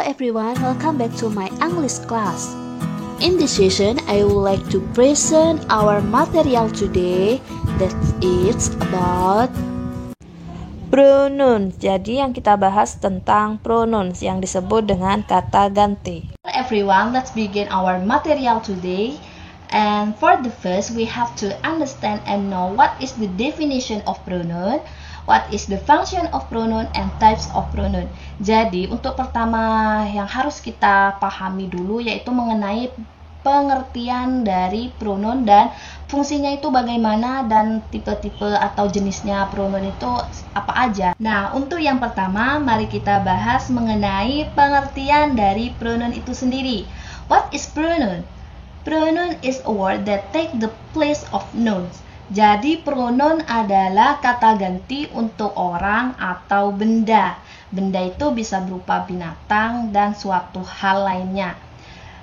everyone, welcome back to my English class. In this session, I would like to present our material today that is about pronouns. Jadi yang kita bahas tentang pronouns yang disebut dengan kata ganti. Everyone, let's begin our material today. And for the first, we have to understand and know what is the definition of pronoun, what is the function of pronoun, and types of pronoun. Jadi, untuk pertama yang harus kita pahami dulu yaitu mengenai pengertian dari pronoun dan fungsinya itu bagaimana dan tipe-tipe atau jenisnya pronoun itu apa aja. Nah, untuk yang pertama, mari kita bahas mengenai pengertian dari pronoun itu sendiri. What is pronoun? Pronoun is a word that take the place of nouns. Jadi pronoun adalah kata ganti untuk orang atau benda. Benda itu bisa berupa binatang dan suatu hal lainnya.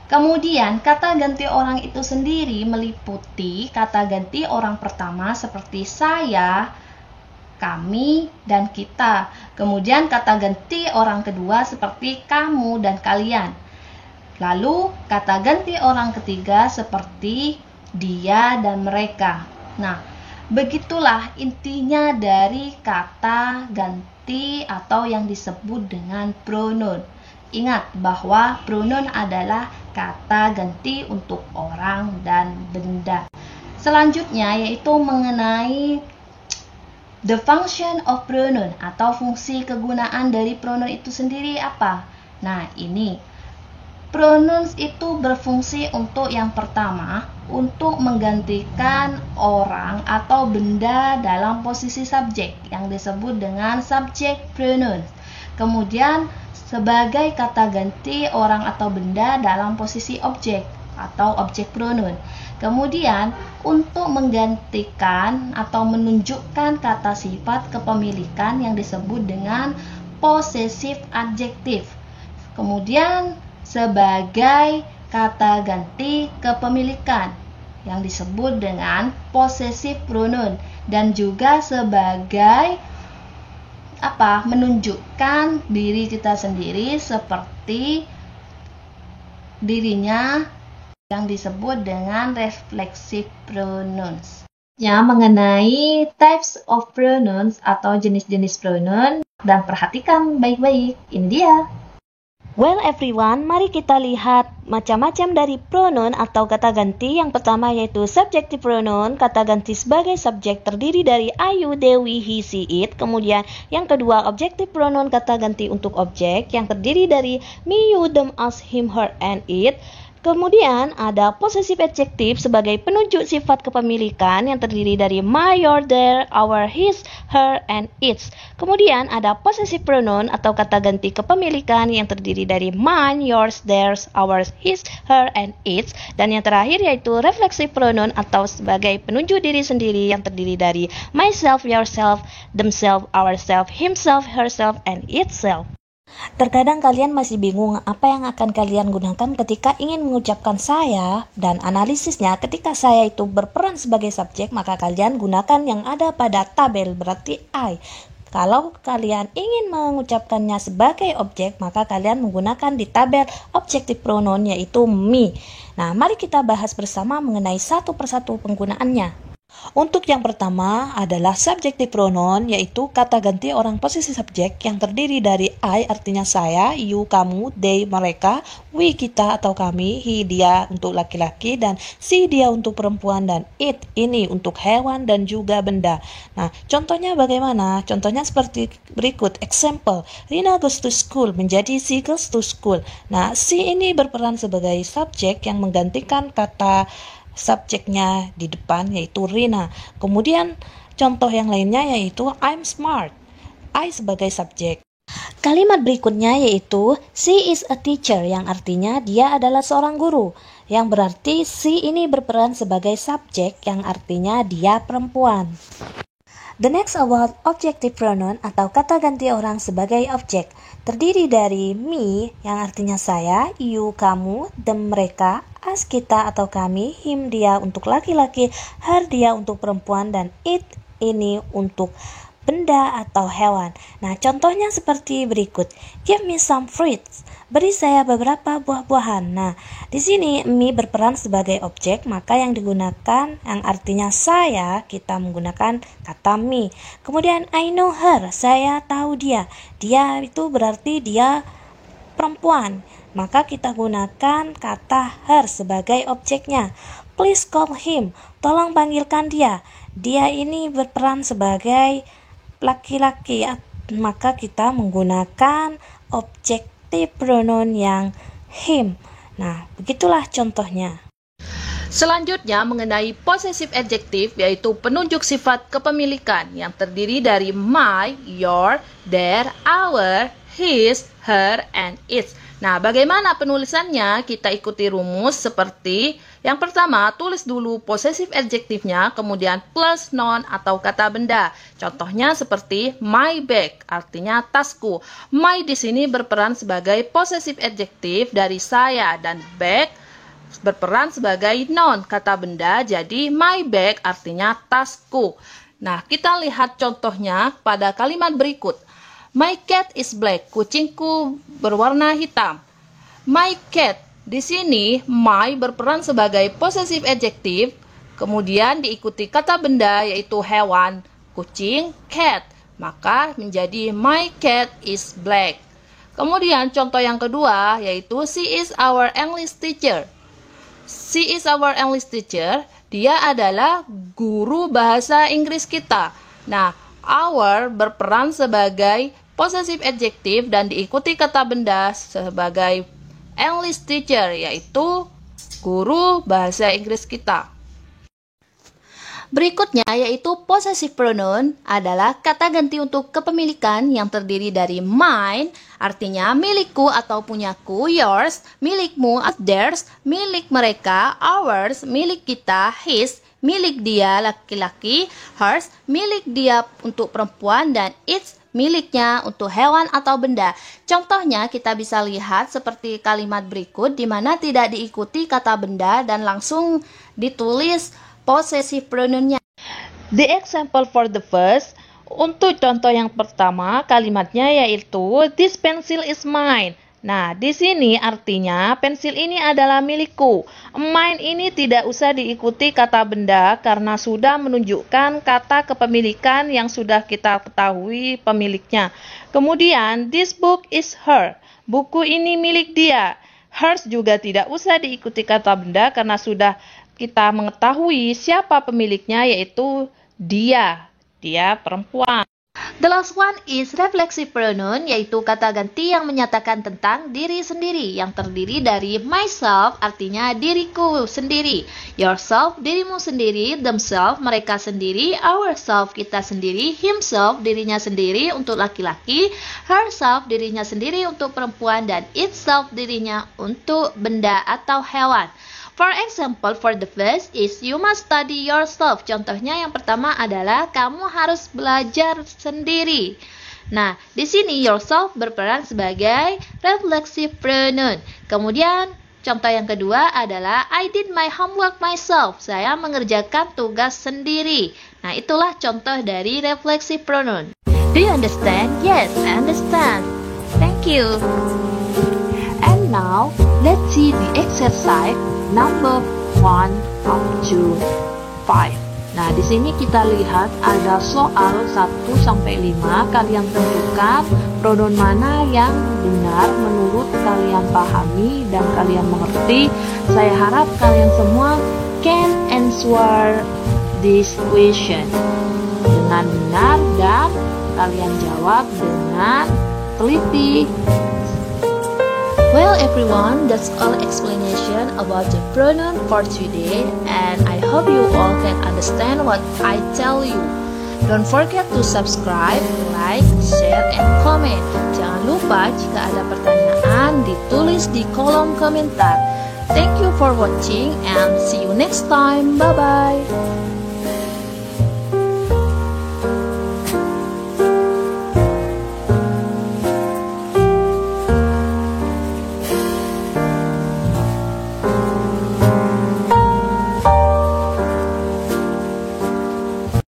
Kemudian kata ganti orang itu sendiri meliputi kata ganti orang pertama seperti saya, kami, dan kita. Kemudian kata ganti orang kedua seperti kamu dan kalian. Lalu kata ganti orang ketiga seperti dia dan mereka. Nah, begitulah intinya dari kata ganti atau yang disebut dengan pronoun. Ingat bahwa pronoun adalah kata ganti untuk orang dan benda. Selanjutnya yaitu mengenai the function of pronoun atau fungsi kegunaan dari pronoun itu sendiri apa? Nah, ini. Pronouns itu berfungsi untuk yang pertama, untuk menggantikan orang atau benda dalam posisi subjek yang disebut dengan subject pronouns. Kemudian sebagai kata ganti orang atau benda dalam posisi objek atau objek pronoun. Kemudian untuk menggantikan atau menunjukkan kata sifat kepemilikan yang disebut dengan possessive adjective. Kemudian sebagai kata ganti kepemilikan yang disebut dengan possessive pronoun dan juga sebagai menunjukkan diri kita sendiri seperti dirinya yang disebut dengan reflexive pronouns. Ya, mengenai types of pronouns atau jenis-jenis pronoun, dan perhatikan baik-baik, ini dia. Well everyone, mari kita lihat macam-macam dari pronoun atau kata ganti. Yang pertama yaitu subjective pronoun, kata ganti sebagai subjek terdiri dari I, you, they, we, he, she, it. Kemudian yang kedua objective pronoun, kata ganti untuk objek yang terdiri dari me, you, them, us, him, her, and it. Kemudian ada possessive adjective sebagai penunjuk sifat kepemilikan yang terdiri dari my, your, their, our, his, her, and its. Kemudian ada possessive pronoun atau kata ganti kepemilikan yang terdiri dari mine, yours, theirs, ours, his, her, and its. Dan yang terakhir yaitu reflexive pronoun atau sebagai penunjuk diri sendiri yang terdiri dari myself, yourself, themselves, ourselves, himself, herself, and itself. Terkadang kalian masih bingung apa yang akan kalian gunakan ketika ingin mengucapkan saya, dan analisisnya ketika saya itu berperan sebagai subjek maka kalian gunakan yang ada pada tabel, berarti I. Kalau kalian ingin mengucapkannya sebagai objek maka kalian menggunakan di tabel objective pronoun yaitu me. Nah, mari kita bahas bersama mengenai satu persatu penggunaannya. Untuk yang pertama adalah subjective pronoun, yaitu kata ganti orang posisi subjek yang terdiri dari I artinya saya, you kamu, they mereka, we kita atau kami, he dia untuk laki-laki, dan she dia untuk perempuan, dan it ini untuk hewan dan juga benda. Nah, contohnya bagaimana? Contohnya seperti berikut. Example, Rina goes to school menjadi she goes to school. Nah, she ini berperan sebagai subjek yang menggantikan kata subjeknya di depan yaitu Rina. Kemudian contoh yang lainnya yaitu I'm smart. I sebagai subjek. Kalimat berikutnya yaitu she is a teacher yang artinya dia adalah seorang guru. Yang berarti she ini berperan sebagai subjek yang artinya dia perempuan. The next about objective pronoun atau kata ganti orang sebagai objek. Terdiri dari me yang artinya saya, you kamu, them mereka, us kita atau kami, him dia untuk laki-laki, her dia untuk perempuan, dan it ini untuk benda atau hewan. Nah, contohnya seperti berikut. Give me some fruits. Beri saya beberapa buah-buahan. Nah, di sini me berperan sebagai objek, maka yang digunakan yang artinya saya, kita menggunakan kata me. Kemudian I know her, saya tahu dia. Dia itu berarti dia perempuan, maka kita gunakan kata her sebagai objeknya. Please call him, tolong panggilkan dia. Dia ini berperan sebagai laki-laki, maka kita menggunakan objektif pronoun yang him. Nah, begitulah contohnya. Selanjutnya mengenai possessive adjective, yaitu penunjuk sifat kepemilikan yang terdiri dari my, your, their, our, his, her, and its. Nah, bagaimana penulisannya? Kita ikuti rumus seperti yang pertama, tulis dulu possessive adjektifnya, kemudian plus noun atau kata benda. Contohnya seperti my bag, artinya tasku. My di sini berperan sebagai possessive adjective dari saya, dan bag berperan sebagai noun, kata benda. Jadi my bag artinya tasku. Nah, kita lihat contohnya pada kalimat berikut. My cat is black, kucingku berwarna hitam. My cat, di sini my berperan sebagai possessive adjective, kemudian diikuti kata benda yaitu hewan, kucing, cat. Maka menjadi my cat is black. Kemudian contoh yang kedua yaitu she is our English teacher. She is our English teacher, dia adalah guru bahasa Inggris kita. Nah, our berperan sebagai possessive adjective dan diikuti kata benda sebagai English teacher, yaitu guru bahasa Inggris kita. Berikutnya yaitu possessive pronoun adalah kata ganti untuk kepemilikan yang terdiri dari mine, artinya milikku atau punyaku, yours, milikmu, theirs, milik mereka, ours, milik kita, his, milik dia laki-laki, hers, milik dia untuk perempuan, dan its, miliknya untuk hewan atau benda. Contohnya kita bisa lihat seperti kalimat berikut di mana tidak diikuti kata benda dan langsung ditulis possessive pronounnya. The example for the first, untuk contoh yang pertama kalimatnya yaitu this pencil is mine. Nah, di sini artinya pensil ini adalah milikku. Mine ini tidak usah diikuti kata benda karena sudah menunjukkan kata kepemilikan yang sudah kita ketahui pemiliknya. Kemudian, this book is her. Buku ini milik dia. Hers juga tidak usah diikuti kata benda karena sudah kita mengetahui siapa pemiliknya yaitu dia. Dia perempuan. The last one is reflexive pronoun, yaitu kata ganti yang menyatakan tentang diri sendiri yang terdiri dari myself, artinya diriku sendiri, yourself, dirimu sendiri, themselves, mereka sendiri, ourselves, kita sendiri, himself, dirinya sendiri untuk laki-laki, herself, dirinya sendiri untuk perempuan, dan itself, dirinya untuk benda atau hewan. For example, for the first is you must study yourself. Contohnya yang pertama adalah kamu harus belajar sendiri. Nah, di sini yourself berperan sebagai reflexive pronoun. Kemudian contoh yang kedua adalah I did my homework myself. Saya mengerjakan tugas sendiri. Nah, itulah contoh dari reflexive pronoun. Do you understand? Yes, I understand. Thank you. And now, let's see the exercise number 1 up to 5. Nah, di sini kita lihat ada soal 1 sampai 5. Kalian tentukan pronoun mana yang benar menurut kalian pahami dan kalian mengerti. Saya harap kalian semua can answer this question dengan benar dan kalian jawab dengan teliti. Well everyone, that's all explanation about the pronoun for today, and I hope you all can understand what I tell you. Don't forget to subscribe, like, share, and comment. Jangan lupa jika ada pertanyaan ditulis di kolom komentar. Thank you for watching and see you next time. Bye bye.